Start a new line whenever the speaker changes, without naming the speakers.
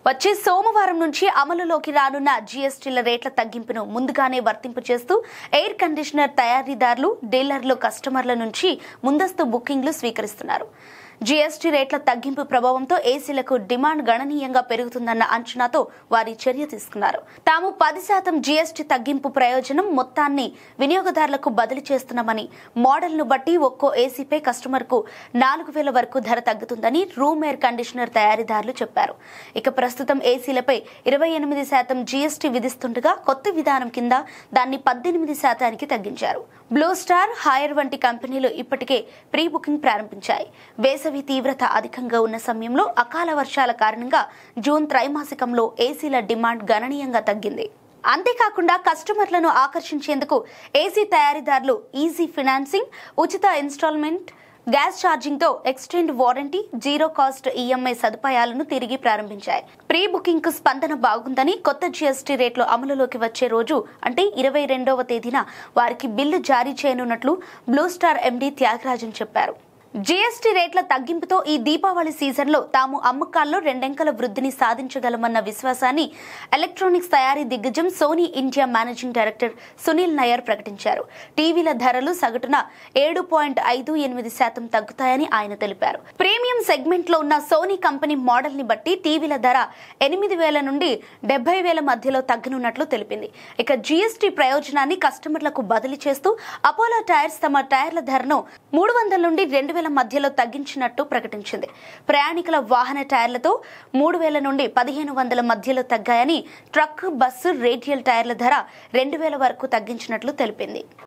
వచ్చే సోమవారం నుంచి అమలులోకి రానున్న జీఎస్టీల రేట్ల తగ్గింపును ముందుగానే వర్తింపు చేస్తూ ఎయిర్ కండిషనర్ తయారీదారులు, డీలర్లు కస్టమర్ల నుంచి ముందస్తు బుకింగ్లు స్వీకరిస్తున్నారు. జీఎస్టీ రేట్ల తగ్గింపు ప్రభావంతో ఏసీలకు డిమాండ్ గణనీయంగా పెరుగుతుందన్న అంచనాతో వారి చర్య తీసుకున్నారు. తాము 10% జీఎస్టీ తగ్గింపు ప్రయోజనం మొత్తాన్ని వినియోగదారులకు బదిలీ చేస్తున్నామని, మోడల్ను బట్టి ఒక్కో ఏసీపై కస్టమర్కు 4,000 వరకు ధర తగ్గుతుందని రూమ్ ఎయిర్ కండిషనర్ తయారీదారులు చెప్పారు. ఇక ప్రస్తుతం ఏసీలపై 28% జీఎస్టీ విధిస్తుండగా కొత్త విధానం కింద దాన్ని 18% తగ్గించారు. బ్లూ స్టార్, హైర్ వంటి కంపెనీలు ఇప్పటికే ప్రీ బుకింగ్ ప్రారంభించాయి. వేసవి తీవ్రత అధికంగా ఉన్న సమయంలో అకాల వర్షాల కారణంగా జూన్ త్రైమాసికంలో ఏసీల డిమాండ్ గణనీయంగా తగ్గింది. అంతేకాకుండా కస్టమర్లను ఆకర్షించేందుకు ఏసీ తయారీదారులు ఈజీ ఫైనాన్సింగ్, ఉచిత ఇన్స్టాల్మెంట్, గ్యాస్ ఛార్జింగ్ తో extend warranty, zero cost EMI సదుపాయాలను తిరిగి ప్రారంభించాయి. ప్రీ బుకింగ్ కు స్పందన బాగుందని, కొత్త జీఎస్టీ రేట్లు అమలులోకి వచ్చే రోజు అంటే 22వ తేదీన వారికి బిల్లు జారీ చేయనున్నట్లు బ్లూ స్టార్ ఎండీ త్యాగరాజన్ చెప్పారు. జీఎస్టీ రేట్ల తగ్గింపుతో ఈ దీపావళి సీజన్లో తాము అమ్మకాల్లో రెండంకెల వృద్ధిని సాధించగలమన్న విశ్వాసాన్ని ఎలక్ట్రానిక్స్ తయారీ దిగ్గజం Sony India managing director Sunil Nayyar ప్రకటించారు. టీవీల ధరలు సగటున 7.58% తగ్గుతాయని ఆయన తెలిపారు. ప్రీమియం సెగ్మెంట్ లో ఉన్న సోనీ కంపెనీ మోడల్ ని బట్టి టీవీల ధర 8,000 నుండి 70,000 మధ్యలో తగ్గనున్నట్లు తెలిపింది. ఇక జీఎస్టీ ప్రయోజనాన్ని కస్టమర్లకు బదిలీ చేస్తూ అపోలో టైర్స్ తమ టైర్ల ధరను 300 నుండి 2,000 మధ్యలో తగ్గించినట్టు ప్రకటించింది. ప్రయాణికుల వాహన టైర్లతో 3,000 నుండి 1,500 మధ్యలో తగ్గాయని, ట్రక్, బస్సు, రేడియల్ టైర్ల ధర 2,000 వరకు తగ్గించినట్లు తెలిపింది.